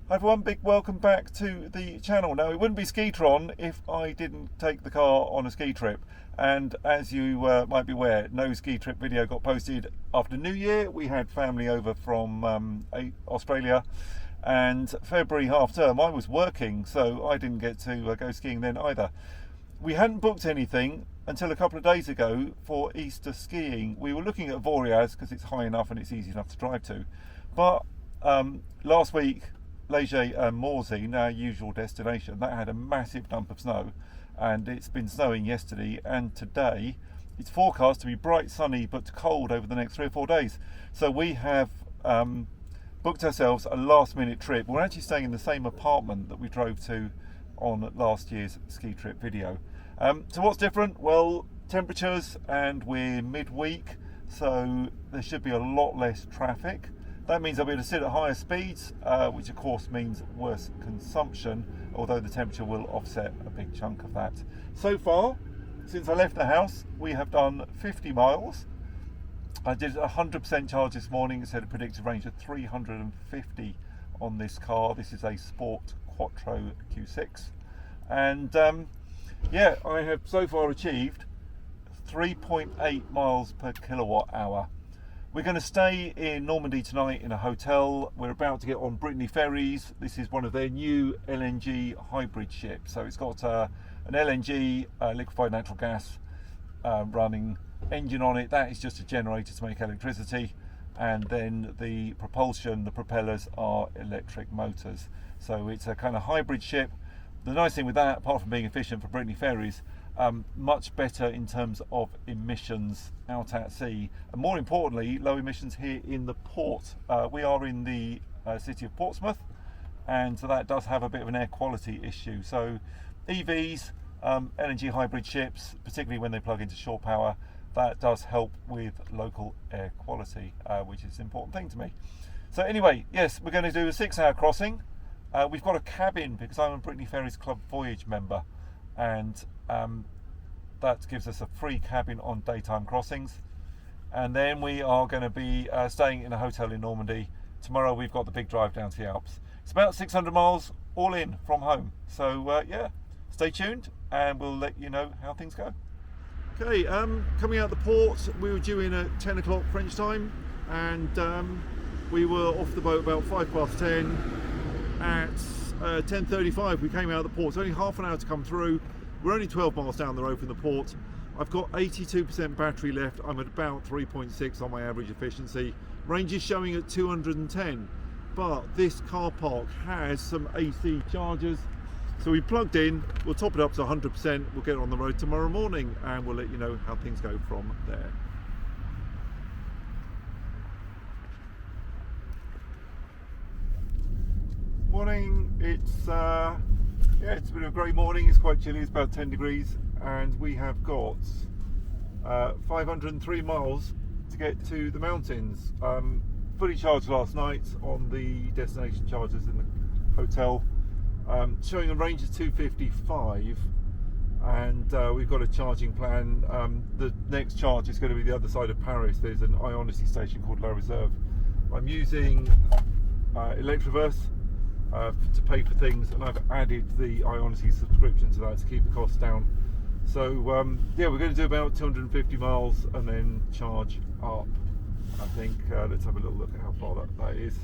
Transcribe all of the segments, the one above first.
Hi everyone, big welcome back to the channel. Now it wouldn't be Skitron if I didn't take the car on a ski trip, and as you might be aware, no ski trip video got posted after New Year. We had family over from Australia, and February half term I was working, so I didn't get to go skiing then either. We hadn't booked anything until a couple of days ago for Easter skiing. We were looking at Voriaz because it's high enough and it's easy enough to drive to, but last week Leger and Morsey, our usual destination, that had a massive dump of snow, and it's been snowing yesterday and today. It's forecast to be bright, sunny but cold over the next 3 or 4 days. So we have booked ourselves a last minute trip. We're actually staying in the same apartment that we drove to on last year's ski trip video. So what's different? Well, temperatures, and we're midweek, so there should be a lot less traffic. That means I'll be able to sit at higher speeds, which of course means worse consumption, although the temperature will offset a big chunk of that. So far, since I left the house, we have done 50 miles. I did a 100% charge this morning. It said a predicted range of 350 on this car. This is a Sport Quattro Q6. And yeah, I have so far achieved 3.8 miles per kilowatt hour. We're going to stay in Normandy tonight in a hotel. We're about to get on Brittany Ferries. This is one of their new LNG hybrid ships. So it's got an LNG, liquefied natural gas, running engine on it. That is just a generator to make electricity. And then the propulsion, the propellers are electric motors. So it's a kind of hybrid ship. The nice thing with that, apart from being efficient for Brittany Ferries, much better in terms of emissions out at sea, and more importantly, low emissions here in the port. We are in the city of Portsmouth, and so that does have a bit of an air quality issue. So EVs, LNG hybrid ships, particularly when they plug into shore power, that does help with local air quality, which is an important thing to me. So anyway, yes, we're going to do a 6-hour crossing. We've got a cabin because I'm a Brittany Ferries Club Voyage member, and that gives us a free cabin on daytime crossings. And then we are going to be staying in a hotel in Normandy. Tomorrow we've got the big drive down to the Alps. It's about 600 miles all in from home. So yeah, stay tuned and we'll let you know how things go. Okay, coming out the port, we were due in at 10 o'clock French time, and we were off the boat about 10:05. At 10:35 we came out of the port. It's only half an hour to come through. We're only 12 miles down the road from the port. I've got 82% battery left. I'm at about 3.6 on my average efficiency. Range is showing at 210, but this car park has some AC chargers, so we plugged in. We'll top it up to 100%. We'll get on the road tomorrow morning and we'll let you know how things go from there. Morning. It's been a great morning. It's quite chilly. It's about 10 degrees, and we have got 503 miles to get to the mountains. Fully charged last night on the destination chargers in the hotel, showing a range of 255, and we've got a charging plan. The next charge is going to be the other side of Paris. There's an Ionity station called La Reserve. I'm using Electroverse to pay for things, and I've added the Ionity subscription to that to keep the costs down. So yeah, we're going to do about 250 miles and then charge up, I think. Let's have a little look at how far that is.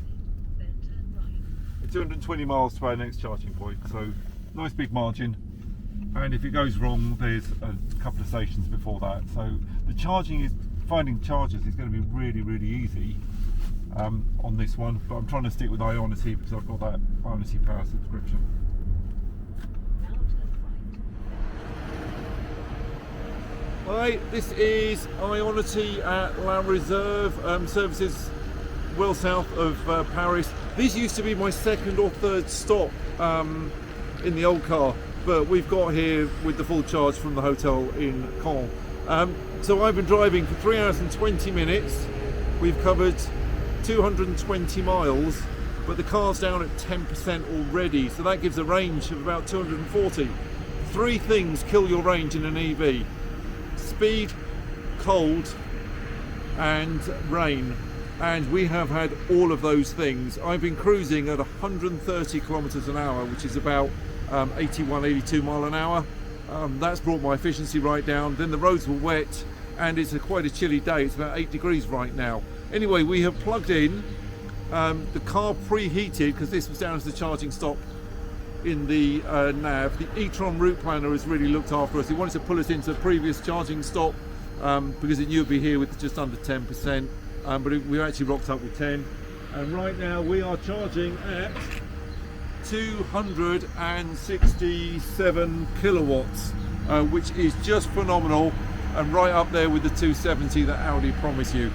220 miles to our next charging point, so nice big margin. And if it goes wrong, there's a couple of stations before that. So the finding chargers is going to be really easy on this one, but I'm trying to stick with Ionity because I've got that Ionity Power subscription. Hi, this is Ionity at La Reserve, services well south of Paris. This used to be my second or third stop in the old car, but we've got here with the full charge from the hotel in Caen. So I've been driving for 3 hours and 20 minutes. We've covered 220 miles, but the car's down at 10% already, so that gives a range of about 240. 3 things kill your range in an EV: speed, cold, and rain. and we have had all of those things. I've been cruising at 130 kilometers an hour, which is about 81, 82 mile an hour. That's brought my efficiency right down. Then the roads were wet and it's quite a chilly day. It's about 8 degrees right now. Anyway, we have plugged in, the car preheated because this was down as the charging stop in the nav. The etron route planner has really looked after us. He wanted to pull us into the previous charging stop because it knew it'd be here with just under 10%, but we actually rocked up with 10. And right now we are charging at 267 kilowatts, which is just phenomenal and right up there with the 270 that Audi promise you.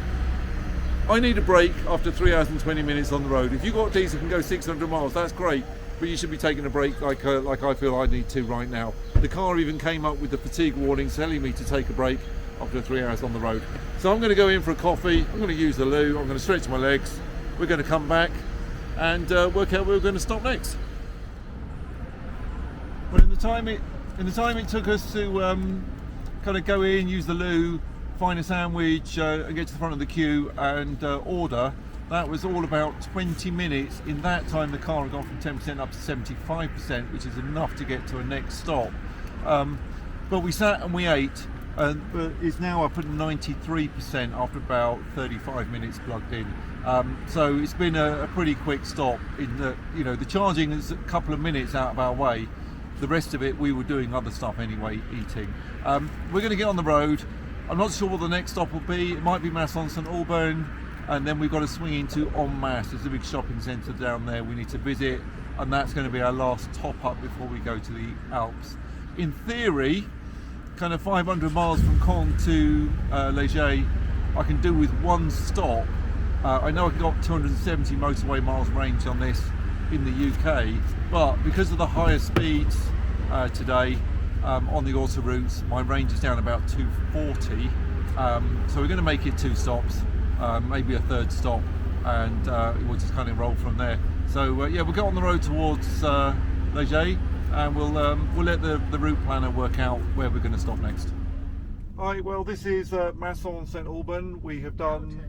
I need a break after 3 hours and 20 minutes on the road. If you've got diesel can go 600 miles, that's great, but you should be taking a break like I feel I need to right now. The car even came up with the fatigue warning telling me to take a break after 3 hours on the road. So I'm going to go in for a coffee, I'm going to use the loo, I'm going to stretch my legs, we're going to come back and work out where we're going to stop next. Well, in the time it took us to kind of go in, use the loo, find a sandwich and get to the front of the queue and order, that was all about 20 minutes. In that time the car had gone from 10% up to 75%, which is enough to get to a next stop. But we sat and we ate, but it's now up at 93% after about 35 minutes plugged in. So it's been a pretty quick stop in that, you know, the charging is a couple of minutes out of our way. The rest of it we were doing other stuff anyway, eating. We're going to get on the road. I'm not sure what the next stop will be. It might be Massons St Alban, and then we've got to swing into En Masse. There's a big shopping centre down there we need to visit, and that's going to be our last top up before we go to the Alps. In theory, kind of 500 miles from Caen to Léger, I can do with one stop. I know I've got 270 motorway miles range on this in the UK, but because of the higher speeds today on the auto routes, my range is down about 240. So we're going to make it 2 stops, maybe a 3rd stop, and we'll just kind of roll from there. So yeah, we'll go on the road towards Léger, and we'll let the route planner work out where we're going to stop next. Hi, well, this is Massons St Alban. We have done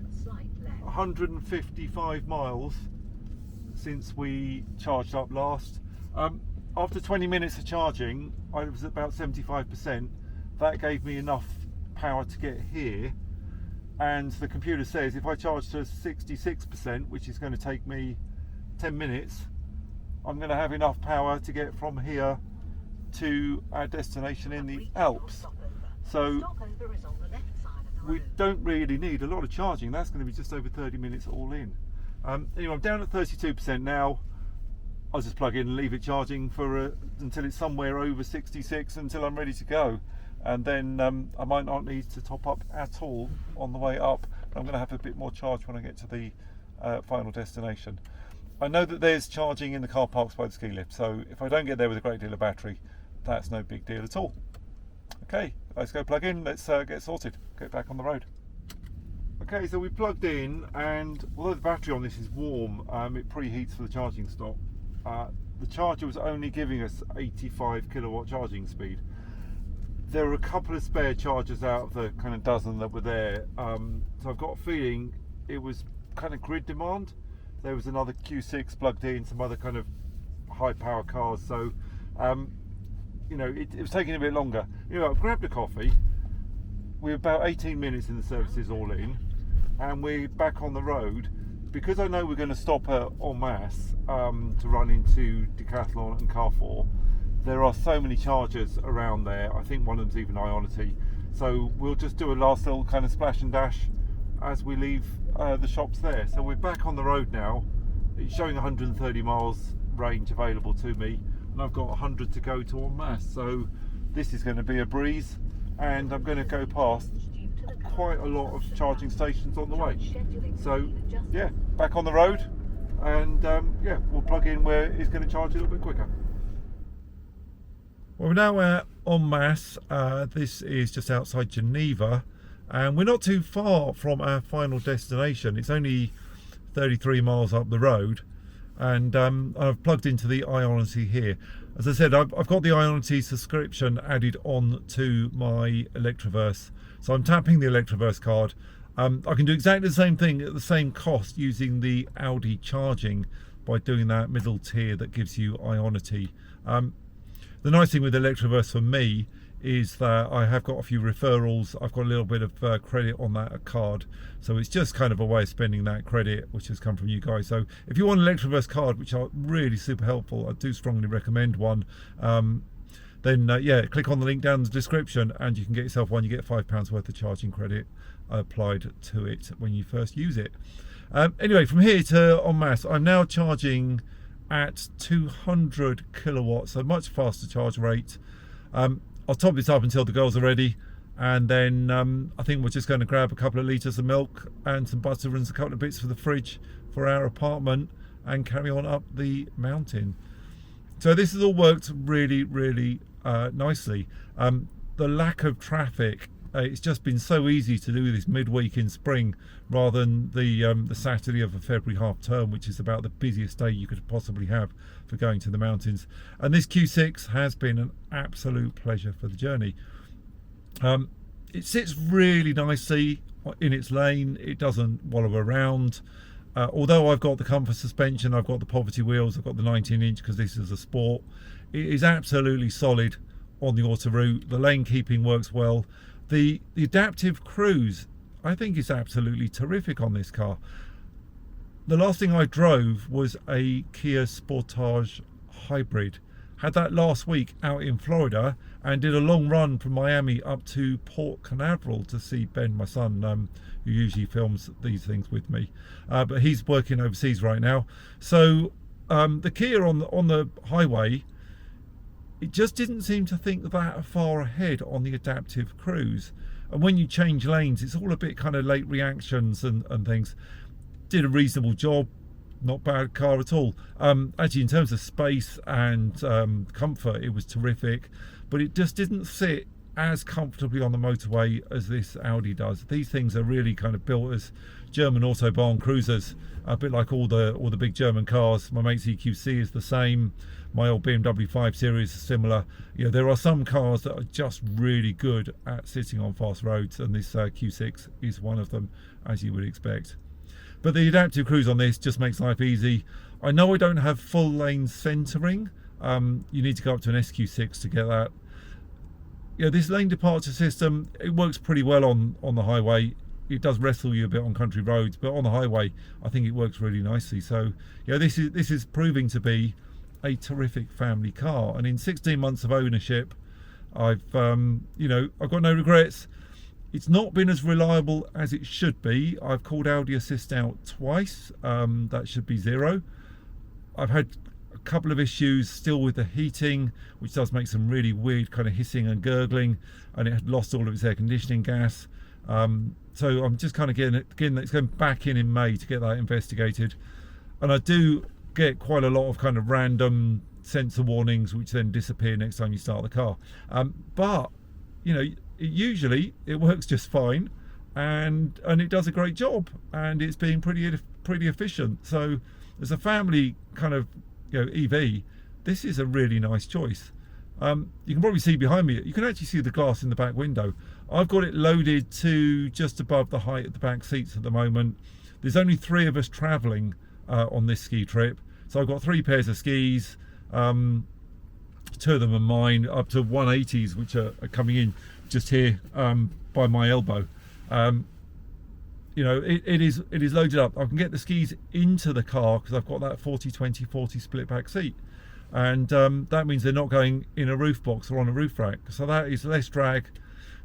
155 miles since we charged up last. After 20 minutes of charging, I was at about 75%. That gave me enough power to get here, and the computer says if I charge to 66%, which is going to take me 10 minutes, I'm going to have enough power to get from here to our destination in the Alps. So we don't really need a lot of charging. That's going to be just over 30 minutes all in. Anyway, I'm down at 32% now. I'll just plug in and leave it charging for until it's somewhere over 66 until I'm ready to go, and then I might not need to top up at all on the way up. I'm going to have a bit more charge when I get to the final destination. I know that there's charging in the car parks by the ski lift, so if I don't get there with a great deal of battery, that's no big deal at all. Okay, let's go plug in, let's get sorted, get back on the road. Okay, so we plugged in, and although the battery on this is warm, it preheats for the charging stop. The charger was only giving us 85 kilowatt charging speed. There were a couple of spare chargers out of the kind of dozen that were there, so I've got a feeling it was kind of grid demand. There was another Q6 plugged in, some other kind of high power cars, so you know, it was taking a bit longer. You know, I've grabbed a coffee. We're about 18 minutes in the services all in, and we're back on the road. Because I know we're going to stop at En Masse to run into Decathlon and Carrefour, there are so many chargers around there. I think one of them's even Ionity. So we'll just do a last little kind of splash and dash as we leave the shops there. So we're back on the road now. It's showing 130 miles range available to me, and I've got 100 to go to En Masse. So this is going to be a breeze, and I'm going to go past quite a lot of charging stations on the way. So yeah, back on the road, and yeah, we'll plug in where it's going to charge a little bit quicker. Well, we're now at En Masse. This is just outside Geneva, and we're not too far from our final destination. It's only 33 miles up the road, and I've plugged into the Ionity here. As I said, I've got the Ionity subscription added on to my Electroverse, so I'm tapping the Electroverse card. I can do exactly the same thing at the same cost using the Audi charging by doing that middle tier that gives you Ionity. The nice thing with Electroverse for me is that I have got a few referrals. I've got a little bit of credit on that card, so it's just kind of a way of spending that credit which has come from you guys. So if you want an Electroverse card, which are really super helpful, I do strongly recommend one. Then yeah, click on the link down in the description and you can get yourself one. You get £5 worth of charging credit applied to it when you first use it. Anyway, from here to en masse, I'm now charging at 200 kilowatts, a much faster charge rate. I'll top this up until the girls are ready, and then I think we're just going to grab a couple of litres of milk and some butter and a couple of bits for the fridge for our apartment and carry on up the mountain. So this has all worked really, really nicely. The lack of traffic, it's just been so easy to do this midweek in spring rather than the Saturday of a February half term, which is about the busiest day you could possibly have for going to the mountains. And this Q6 has been an absolute pleasure for the journey. It sits really nicely in its lane. It doesn't wallow around. Although I've got the comfort suspension, I've got the poverty wheels, I've got the 19-inch because this is a sport, it is absolutely solid on the auto route. The lane keeping works well. The adaptive cruise, I think, is absolutely terrific on this car. The last thing I drove was a Kia Sportage hybrid. Had that last week out in Florida and did a long run from Miami up to Port Canaveral to see Ben, my son, who usually films these things with me, but he's working overseas right now. So the Kia on the highway, it just didn't seem to think that far ahead on the adaptive cruise. And when you change lanes, it's all a bit kind of late reactions and things. Did a reasonable job, not bad car at all. Actually, in terms of space and comfort, it was terrific, but it just didn't sit as comfortably on the motorway as this Audi does. These things are really kind of built as German autobahn cruisers, a bit like all the big German cars. My mate's EQC is the same. My old BMW 5 Series is similar. You know, there are some cars that are just really good at sitting on fast roads, and this Q6 is one of them, as you would expect. But the adaptive cruise on this just makes life easy. I know I don't have full lane centering. You need to go up to an SQ6 to get that. You know, this lane departure system, it works pretty well on the highway. It does wrestle you a bit on country roads, but on the highway, I think it works really nicely. So, yeah, this is proving to be a terrific family car. And in 16 months of ownership, I've got no regrets. It's not been as reliable as it should be. I've called Audi Assist out twice. That should be 0. I've had a couple of issues still with the heating, which does make some really weird kind of hissing and gurgling, and it had lost all of its air conditioning gas. So I'm just kind of getting it's going back in May to get that investigated. And I do get quite a lot of kind of random sensor warnings which then disappear next time you start the car. But you know, usually it works just fine, and it does a great job, and it's being pretty efficient. So as a family kind of, you know, EV, this is a really nice choice. You can probably see behind me, you can actually see the glass in the back window. I've got it loaded to just above the height of the back seats at the moment. There's only 3 of us travelling on this ski trip, so I've got 3 pairs of skis. 2 of them are mine, up to 180s which are coming in just here by my elbow. You know, it is loaded up. I can get the skis into the car because I've got that 40-20-40 split back seat, and that means they're not going in a roof box or on a roof rack, so that is less drag,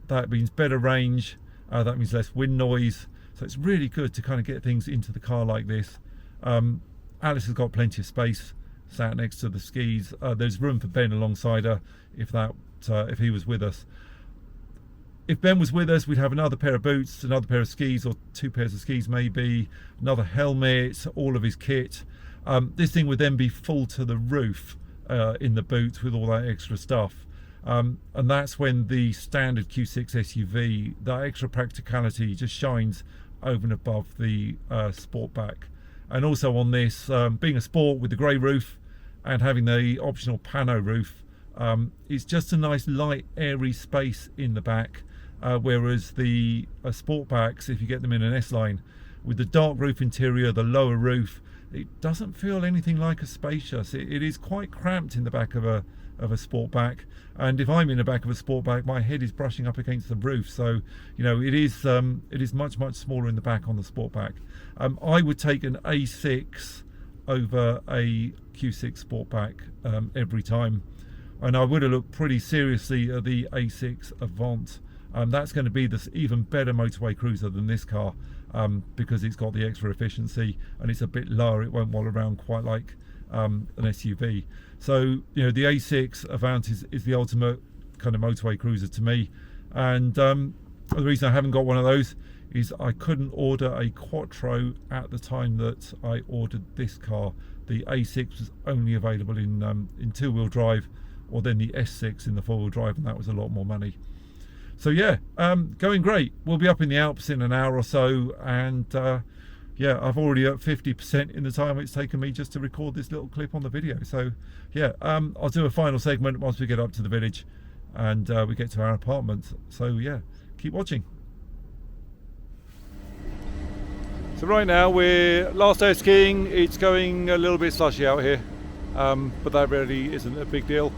that means better range, that means less wind noise. So it's really good to kind of get things into the car like this. Alice has got plenty of space sat next to the skis. There's room for Ben alongside her if he was with us. If Ben was with us, we'd have another pair of boots, another pair of skis, or 2 pairs of skis maybe, another helmet, all of his kit. This thing would then be full to the roof in the boot with all that extra stuff. And that's when the standard Q6 SUV, that extra practicality just shines over and above the Sportback. And also on this, being a Sport with the grey roof and having the optional pano roof, it's just a nice light airy space in the back. whereas the Sportbacks, if you get them in an S-Line, with the dark roof interior, the lower roof, it doesn't feel anything like a spacious. It is quite cramped in the back of a Sportback, and if I'm in the back of a Sportback, my head is brushing up against the roof. So it is much smaller in the back on the Sportback. I would take an A6 over a Q6 Sportback every time, and I would have looked pretty seriously at the A6 Avant. That's going to be this even better motorway cruiser than this car, because it's got the extra efficiency and it's a bit lower. It won't wall around quite like an SUV. So the A6 Avant is the ultimate kind of motorway cruiser to me. And the reason I haven't got one of those is I couldn't order a Quattro at the time that I ordered this car. The A6 was only available in two-wheel drive, or then the S6 in the four-wheel drive, and that was a lot more money. So yeah, going great. We'll be up in the Alps in an hour or so, and yeah, I've already at 50% in the time it's taken me just to record this little clip on the video. So yeah, I'll do a final segment once we get up to the village and we get to our apartment. So yeah, keep watching. So right now we're last day of skiing. It's going a little bit slushy out here, but that really isn't a big deal.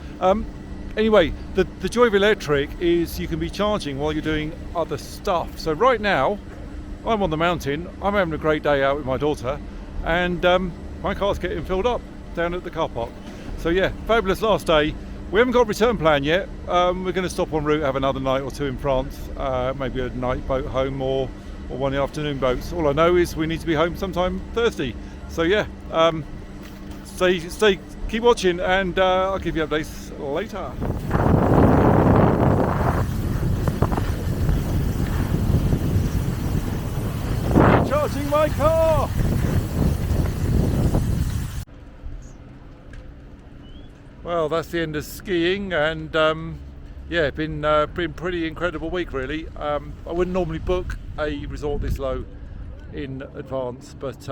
Anyway, the joy of electric is you can be charging while you're doing other stuff. So right now, I'm on the mountain, I'm having a great day out with my daughter, and my car's getting filled up down at the car park. So yeah, fabulous last day. We haven't got a return plan yet. We're going to stop en route, have another night or two in France, maybe a night boat home or one of the afternoon boats. All I know is we need to be home sometime Thursday. So yeah, keep watching, and I'll give you updates later. Charging my car. Well, that's the end of skiing, and yeah, been pretty incredible week really. I wouldn't normally book a resort this low in advance, but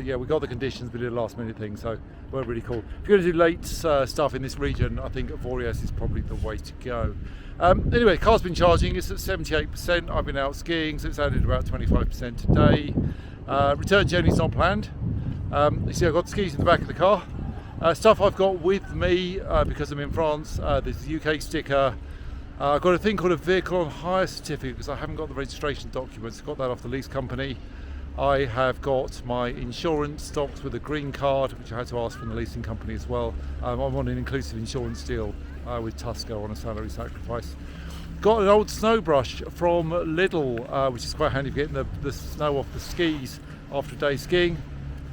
yeah, we got the conditions, we did a last minute thing, so we're really cool. If you're going to do late stuff in this region, I think Avoriaz is probably the way to go. Anyway, car's been charging, it's at 78%. I've been out skiing, so it's added about 25% today. Return journey's not planned. You see I've got the skis in the back of the car. Stuff I've got with me because I'm in France, there's the UK sticker. I've got a thing called a vehicle on hire certificate because I haven't got the registration documents. I got that off the lease company. I have got my insurance stocked with a green card, which I had to ask from the leasing company as well. I'm on an inclusive insurance deal with Tusker on a salary sacrifice. Got an old snow brush from Lidl, which is quite handy for getting the snow off the skis after a day skiing.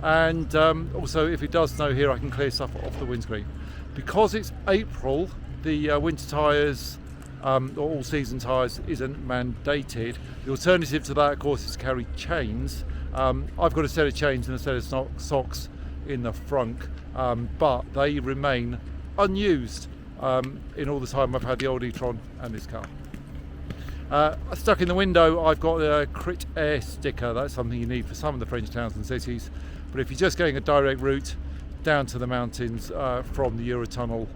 And also, if it does snow here, I can clear stuff off the windscreen. Because it's April, the winter tyres, or all season tyres, isn't mandated. The alternative to that, of course, is to carry chains. I've got a set of chains and a set of socks in the front, but they remain unused in all the time I've had the old e-tron and this car. Stuck in the window, I've got a Crit Air sticker. That's something you need for some of the French towns and cities, but if you're just going a direct route down to the mountains from the Eurotunnel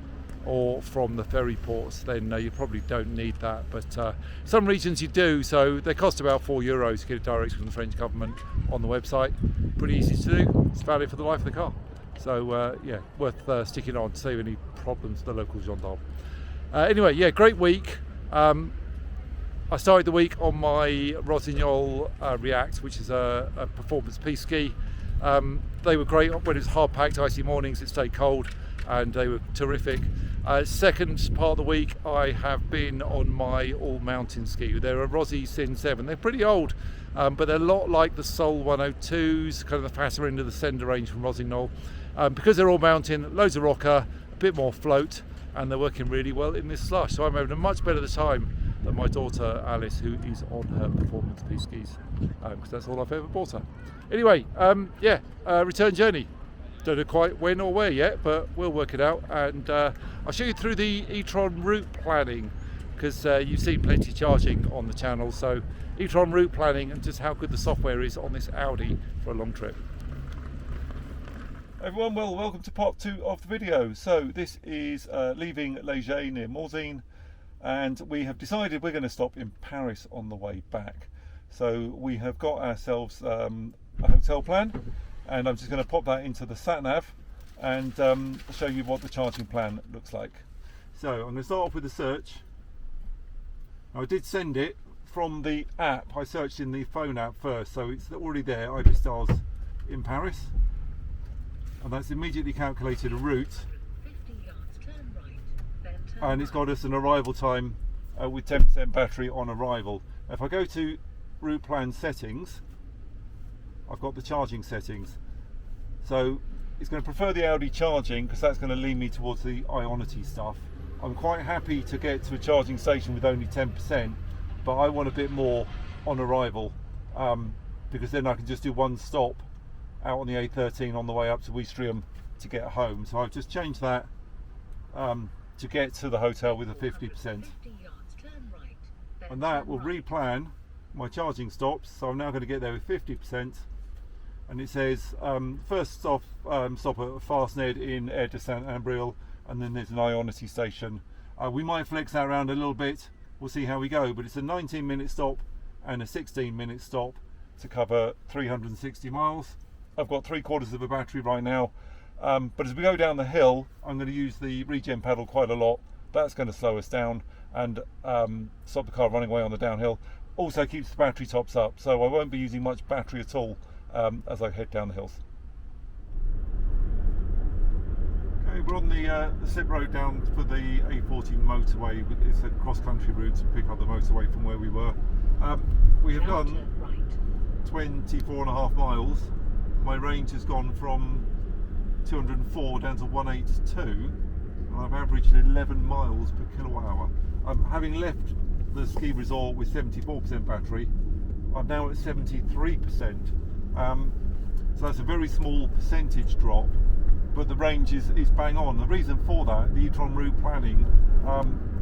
or from the ferry ports, then you probably don't need that, but some regions you do, so they cost about €4 to get it direct from the French government on the website. Pretty easy to do, it's valid for the life of the car, so yeah, worth sticking on to save any problems to the local gendarme. Anyway, yeah, great week. I started the week on my Rossignol React, which is a performance piste ski. They were great when it was hard packed, icy mornings, it stayed cold, and they were terrific. Second part of the week, I have been on my all-mountain ski. They're a Rossi Sin 7. They're pretty old, but they're a lot like the Sol 102s, kind of the fatter end of the Sender range from Rossignol. Because they're all-mountain, loads of rocker, a bit more float, and they're working really well in this slush. So I'm having a much better time than my daughter Alice, who is on her performance piste skis, because that's all I've ever bought her. Anyway, yeah, return journey. Don't know quite when or where yet, but we'll work it out, and I'll show you through the e-tron route planning, because you've seen plenty of charging on the channel, so e-tron route planning and just how good the software is on this Audi for a long trip. Everyone, well, welcome to part 2 of the video. So this is leaving Léger near Morzine. and we have decided we're going to stop in Paris on the way back. So we have got ourselves a hotel plan, and I'm just going to pop that into the sat nav and show you what the charging plan looks like. So I'm going to start off with the search. I did send it from the app. I searched in the phone app first, so it's already there, Ivy Stars in Paris, and that's immediately calculated a route, 50 yards, turn right, then turn and it's got us an arrival time with 10% battery on arrival. If I go to route plan settings, I've got the charging settings. So it's going to prefer the Audi charging because that's going to lead me towards the Ionity stuff. I'm quite happy to get to a charging station with only 10%, but I want a bit more on arrival, because then I can just do one stop out on the A13 on the way up to Ouistreham to get home. So I've just changed that to get to the hotel with a 50%. 50 yards, turn right, then And that turn will right. replan my charging stops. So I'm now going to get there with 50%. And it says first stop at Fastned in Aire de Saint-Ambriel, and then there's an Ionity station. We might flex that around a little bit, we'll see how we go, but it's a 19-minute stop and a 16-minute stop to cover 360 miles. I've got 3/4 of a battery right now, but as we go down the hill, I'm going to use the regen pedal quite a lot. That's going to slow us down and stop the car running away on the downhill. Also keeps the battery tops up, so I won't be using much battery at all as I head down the hills. Okay, we're on the slip road down for the A40 motorway. It's a cross-country route to pick up the motorway from where we were. We have Now done turn right. 24.5 miles. My range has gone from 204 down to 182, and I've averaged 11 miles per kilowatt hour. Having left the ski resort with 74% battery, I'm now at 73%. So that's a very small percentage drop, but the range is bang on. The reason for that, the etron route planning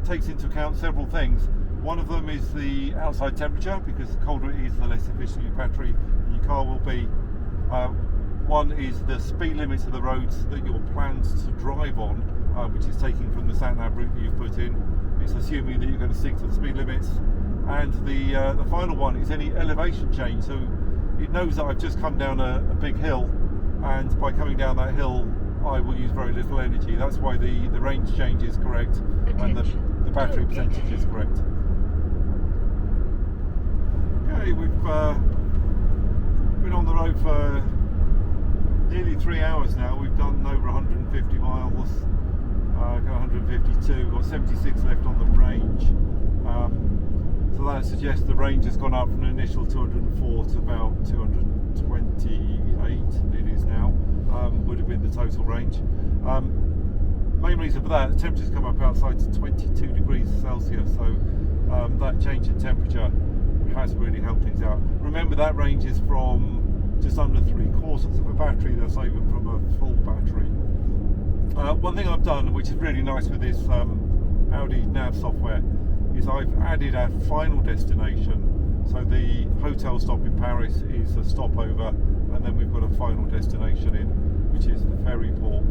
takes into account several things. One of them is the outside temperature, because the colder it is, the less efficient your battery and your car will be. One is the speed limits of the roads that you're planned to drive on, which is taking from the sat-nav route that you've put in. It's assuming that you're going to stick to the speed limits. And the final one is any elevation change. So it knows that I've just come down a big hill, and by coming down that hill I will use very little energy. That's why the range change is correct and the battery percentage is correct. Okay, we've been on the road for nearly 3 hours now. We've done over 150 miles, got 152, got 76 left on the range. So that suggests the range has gone up from an initial 204 to about 228 it is now, would have been the total range. Main reason for that, the temperature's come up outside to 22 degrees Celsius, so that change in temperature has really helped things out. Remember, that range is from just under 3/4 of a battery, that's even from a full battery. One thing I've done, which is really nice with this Audi nav software, is I've added our final destination. So the hotel stop in Paris is a stopover, and then we've got a final destination in, which is the ferry port.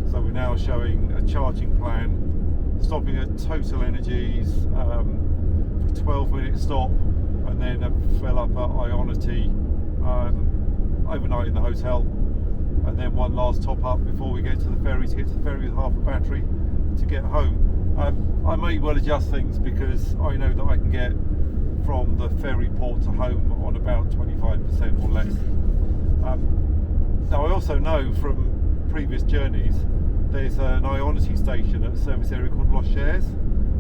So we're now showing a charging plan, stopping at Total Energies for a 12-minute stop, and then a fill up at Ionity overnight in the hotel, and then one last top up before we get to the ferry, to get to the ferry with half a battery to get home. I may well adjust things because I know that I can get from the ferry port to home on about 25% or less. Now I also know from previous journeys there's an Ionity station at a service area called Los Cheres.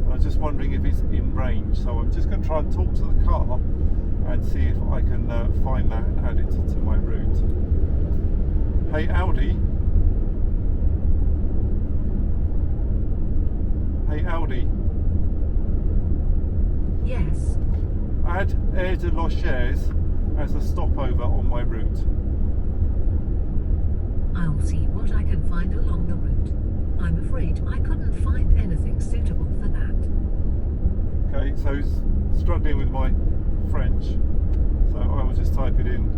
I was just wondering if it's in range, so I'm just going to try and talk to the car and see if I can find that and add it to my route. Hey Audi. Hey Audi. Yes. Add Aire de Los Cheres as a stopover on my route. I'll see what I can find along the route. I'm afraid I couldn't find anything suitable for that. Okay, so struggling with my French, so I will just type it in.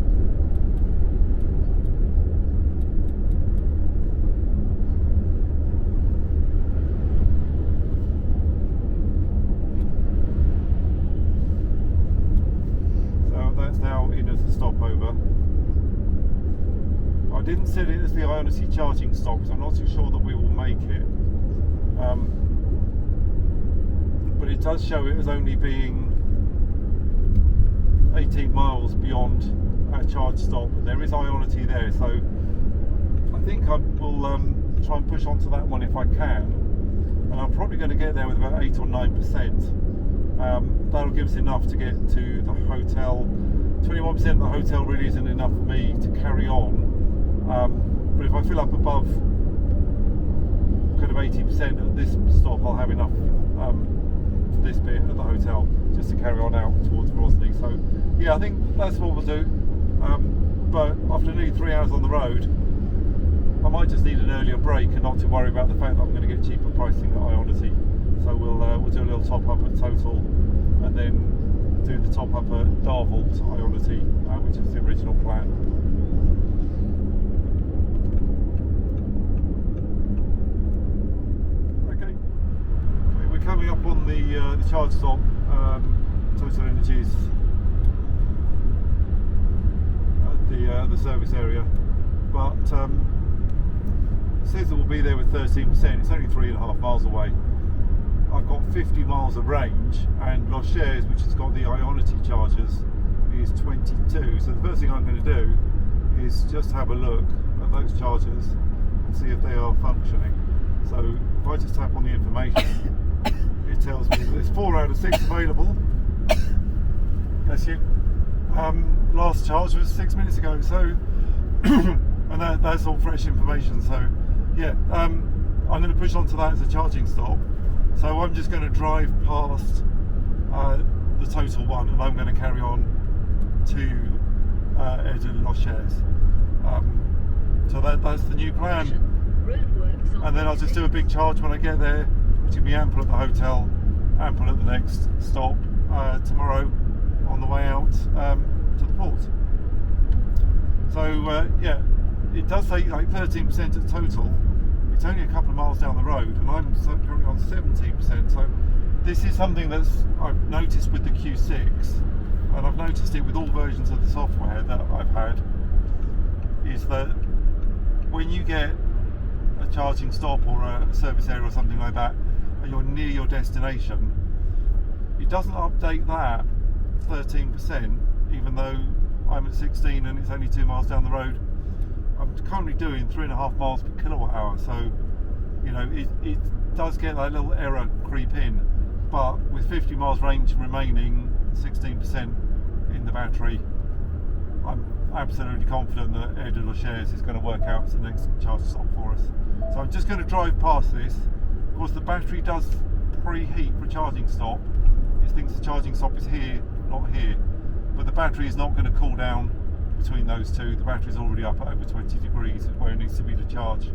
the Ionity charging stop, because I'm not too sure that we will make it. But it does show it as only being 18 miles beyond our charge stop. But there is Ionity there, so I think I will try and push onto that one if I can. And I'm probably going to get there with about 8 or 9%. That'll give us enough to get to the hotel. 21% of the hotel really isn't enough for me to carry on. But if I fill up above kind of 80% at this stop, I'll have enough for this bit at the hotel just to carry on out towards Rosny. So yeah, I think that's what we'll do. But after nearly 3 hours on the road, I might just need an earlier break and not to worry about the fact that I'm going to get cheaper pricing at Ionity. So we'll do a little top up at Total, and then do the top up at Darvel to Ionity, which is the original plan. Okay, we're coming up on the charge stop. Total Energies at the service area, but it says it will be there with 13%. It's only 3.5 miles away. I've got 50 miles of range, and Los Cheres, which has got the Ionity chargers, is 22. So the first thing I'm going to do is just have a look at those chargers and see if they are functioning. So if I just tap on the information, it tells me that there's 4 out of 6 available. Bless you. Last charge was 6 minutes ago, so and that's all fresh information. So yeah, I'm going to push onto that as a charging stop. So I'm just going to drive past the Total one, and I'm going to carry on to Aire de Los Cheres. So that's the new plan. And then I'll just do a big charge when I get there, which will be ample at the hotel, ample at the next stop tomorrow on the way out to the port. So yeah, it does take like 13% at Total. It's only a couple of miles down the road, and I'm currently on 17%. So this is something that's I've noticed with the Q6, and I've noticed it with all versions of the software that I've had, is that when you get a charging stop or a service area or something like that, and you're near your destination, it doesn't update that 13%, even though I'm at 16 and it's only 2 miles down the road. I'm currently doing 3.5 miles per kilowatt hour, so you know it does get that little error creep in. But with 50 miles range remaining, 16% in the battery, I'm absolutely confident that Aire de Los Cheres is going to work out as the next charge stop for us. So I'm just going to drive past this. Of course, the battery does preheat for a charging stop. It thinks the charging stop is here, not here, but the battery is not going to cool down between those two. The battery is already up at over 20 degrees where it needs to be to charge.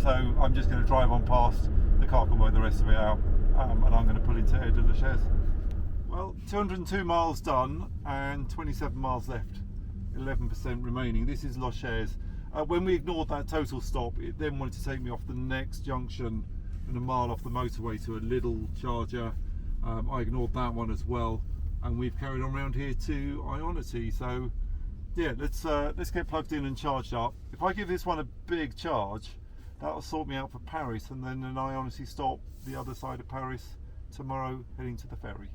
So I'm just going to drive on past. The car can work the rest of it out, and I'm going to pull into Aire de Los Cheres. Well, 202 miles done and 27 miles left, 11% remaining. This is Los Cheres. When we ignored that Total stop, it then wanted to take me off the next junction and a mile off the motorway to a little charger. I ignored that one as well, and we've carried on around here to Ionity. So yeah, let's get plugged in and charged up. If I give this one a big charge, that'll sort me out for Paris, and then an Ionity stop the other side of Paris tomorrow, heading to the ferry.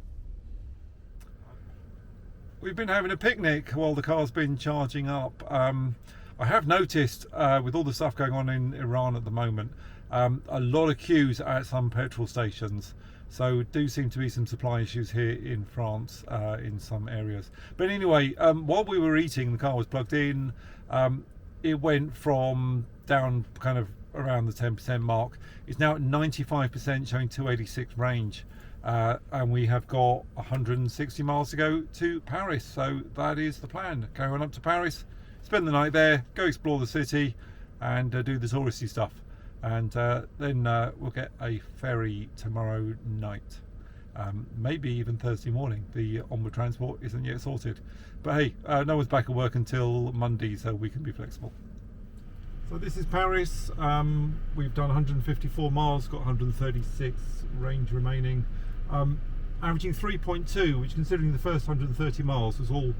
We've been having a picnic while the car's been charging up. I have noticed with all the stuff going on in Iran at the moment, a lot of queues at some petrol stations. So do seem to be some supply issues here in France in some areas. But anyway, while we were eating, the car was plugged in. It went from down kind of around the 10% mark. It's now at 95%, showing 286 range. And we have got 160 miles to go to Paris. So that is the plan. Carry on up to Paris, spend the night there, go explore the city, and do the touristy stuff. And then we'll get a ferry tomorrow night, maybe even Thursday morning. The onward transport isn't yet sorted, but hey, no one's back at work until Monday, so we can be flexible. So this is Paris. We've done 154 miles, got 136 range remaining, averaging 3.2, which, considering the first 130 miles was all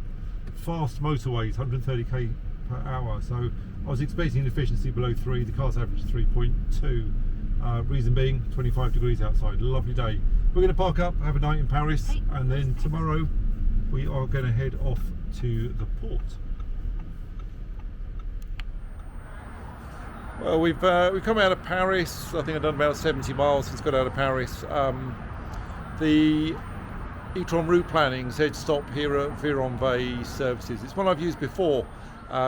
fast motorways, 130 km per hour. So I was expecting an efficiency below 3. The car's average 3.2. Reason being 25 degrees outside. Lovely day. We're going to park up, have a night in Paris, and then tomorrow we are going to head off to the port. Well, we've come out of Paris. I think I've done about 70 miles since got out of Paris. The etron route planning said stop here at Viron services. It's one I've used before.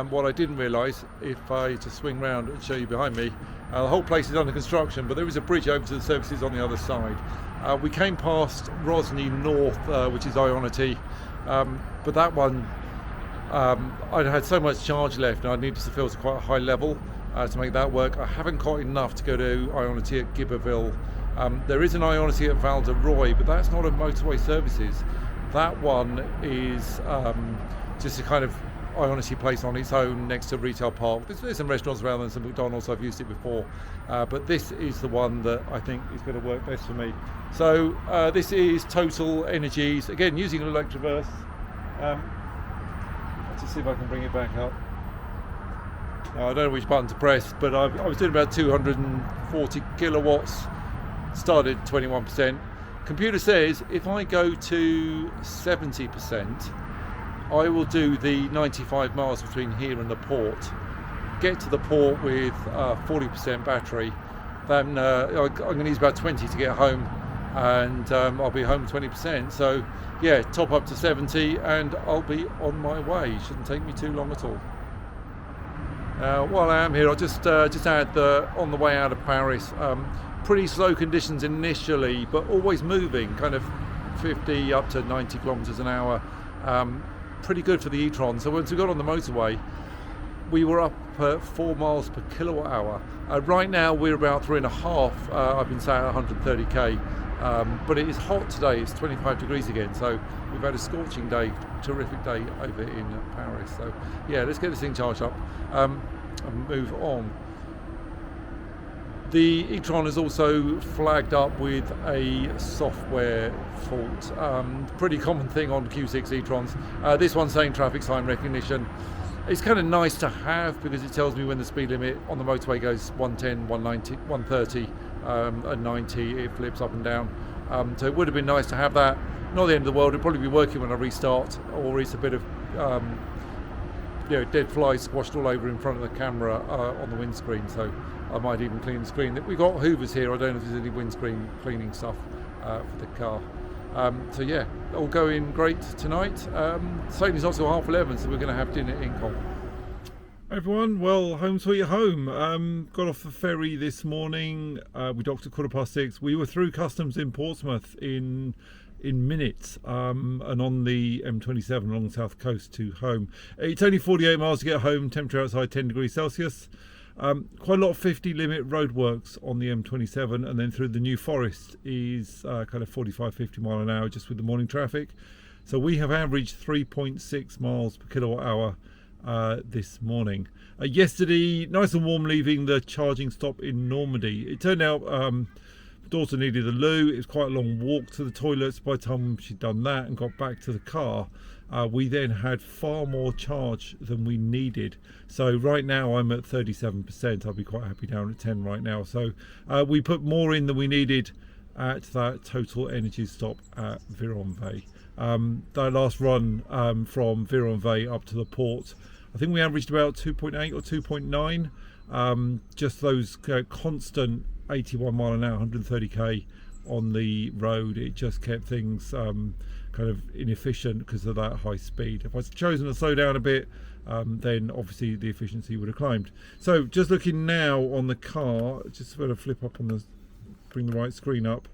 What I didn't realise, if I just swing round and show you behind me, the whole place is under construction, but there is a bridge over to the services on the other side. We came past Rosny North, which is Ionity, but that one, I'd had so much charge left and I needed to fill to quite a high level to make that work. I haven't got enough to go to Ionity at Giberville. There is an Ionity at Val de Roy, but that's not a motorway services. That one is just a kind of Ionity place on its own next to retail park. There's some restaurants around and some McDonald's. I've used it before, but this is the one that I think is going to work best for me. So this is Total Energies, again using an Electroverse. Let's just see if I can bring it back up. Now, I don't know which button to press, but I was doing about 240 kilowatts, started 21%. Computer says if I go to 70%, I will do the 95 miles between here and the port, get to the port with 40% battery, then I'm going to use about 20 to get home, and I'll be home 20%. So yeah, top up to 70 and I'll be on my way. Shouldn't take me too long at all. While I am here, I'll just add that on the way out of Paris, pretty slow conditions initially, but always moving, kind of 50 up to 90 kilometers an hour. Pretty good for the e-tron. So once we got on the motorway, we were up at 4 miles per kilowatt hour. Right now we're about 3.5. I've been saying 130k, but it is hot today. It's 25 degrees again, so we've had a scorching day, terrific day over in Paris. So yeah, let's get this thing charged up and move on. The e-tron is also flagged up with a software fault. Pretty common thing on Q6 e-trons. This one's saying traffic sign recognition. It's kind of nice to have because it tells me when the speed limit on the motorway goes 110, 190, 130, at 90 it flips up and down. So it would have been nice to have that. Not the end of the world. It'll probably be working when I restart, or it's a bit of dead flies squashed all over in front of the camera on the windscreen. So I might even clean the screen. We've got hoovers here. I don't know if there's any windscreen cleaning stuff for the car. So yeah, all going great tonight. Certainly not till 11:30, so we're going to have dinner in Caen. Everyone, well, home sweet home. Got off the ferry this morning. We docked at 6:15. We were through customs in Portsmouth in minutes, and on the M27 along the south coast to home. It's only 48 miles to get home. Temperature outside 10 degrees Celsius. Quite a lot of 50 limit roadworks on the M27, and then through the New Forest is kind of 45-50 mile an hour just with the morning traffic. So we have averaged 3.6 miles per kilowatt hour this morning. Yesterday, nice and warm leaving the charging stop in Normandy. It turned out daughter needed a loo. It was quite a long walk to the toilets. By the time she'd done that and got back to the car, we then had far more charge than we needed. So right now I'm at 37%. I'll be quite happy down at 10 right now. So we put more in than we needed at that Total Energies stop at Viron. That last run from Viron up to the port, I think we averaged about 2.8 or 2.9. Just those constant 81 mile an hour, 130k on the road. It just kept things kind of inefficient because of that high speed. If I'd chosen to slow down a bit, then obviously the efficiency would have climbed. So just looking now on the car, just going to flip up on the, bring the right screen up.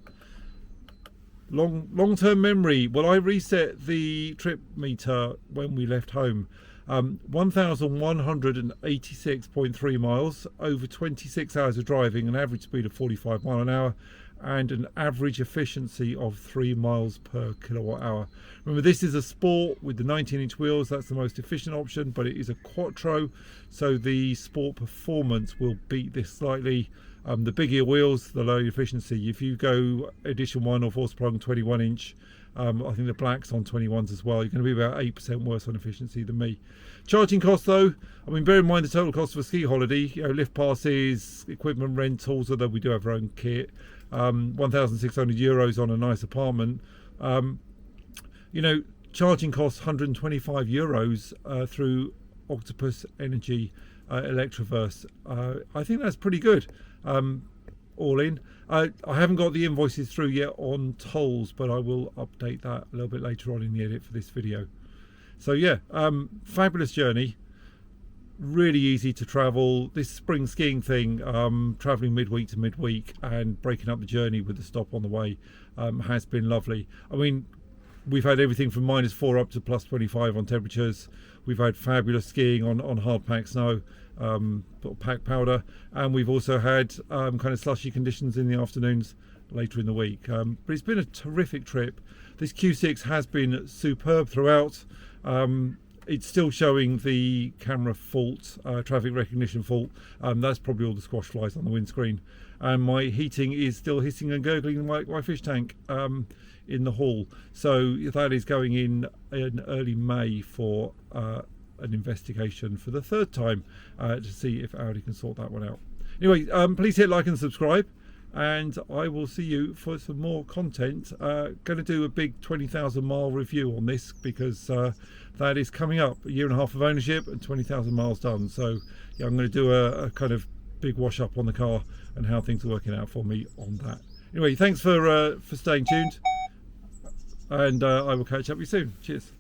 Long-term memory. Well, I reset the trip meter when we left home. 1,186.3 miles over 26 hours of driving, an average speed of 45 mile an hour, and an average efficiency of 3 miles per kilowatt hour. Remember, this is a sport with the 19-inch wheels. That's the most efficient option, but it is a quattro, so the sport performance will beat this slightly. The bigger wheels, the lower efficiency. If you go edition 1 or 4 sprung 21-inch, I think the black's on 21s as well. You're going to be about 8% worse on efficiency than me. Charging costs though, I mean, bear in mind the total cost of a ski holiday, lift passes, equipment rentals, although we do have our own kit, 1,600 euros on a nice apartment. Charging costs 125 euros through Octopus Electroverse. I think that's pretty good, all in. I haven't got the invoices through yet on tolls, but I will update that a little bit later on in the edit for this video. So yeah, fabulous journey, really easy to travel. This spring skiing thing, traveling midweek to midweek and breaking up the journey with the stop on the way, has been lovely. I mean, we've had everything from -4 up to +25 on temperatures. We've had fabulous skiing on hard packed snow, packed powder, and we've also had kind of slushy conditions in the afternoons later in the week. But it's been a terrific trip. This Q6 has been superb throughout. It's still showing the camera fault, traffic recognition fault. That's probably all the squash flies on the windscreen. And my heating is still hissing and gurgling like my fish tank in the hall. So that is going in early May for an investigation for the 3rd time to see if Audi can sort that one out. Anyway, please hit like and subscribe, and I will see you for some more content. Going to do a big 20,000 mile review on this because that is coming up. A 1.5 years of ownership and 20,000 miles done. So yeah, I'm going to do a kind of big wash up on the car and how things are working out for me on that. Anyway, thanks for staying tuned, and I will catch up with you soon. Cheers.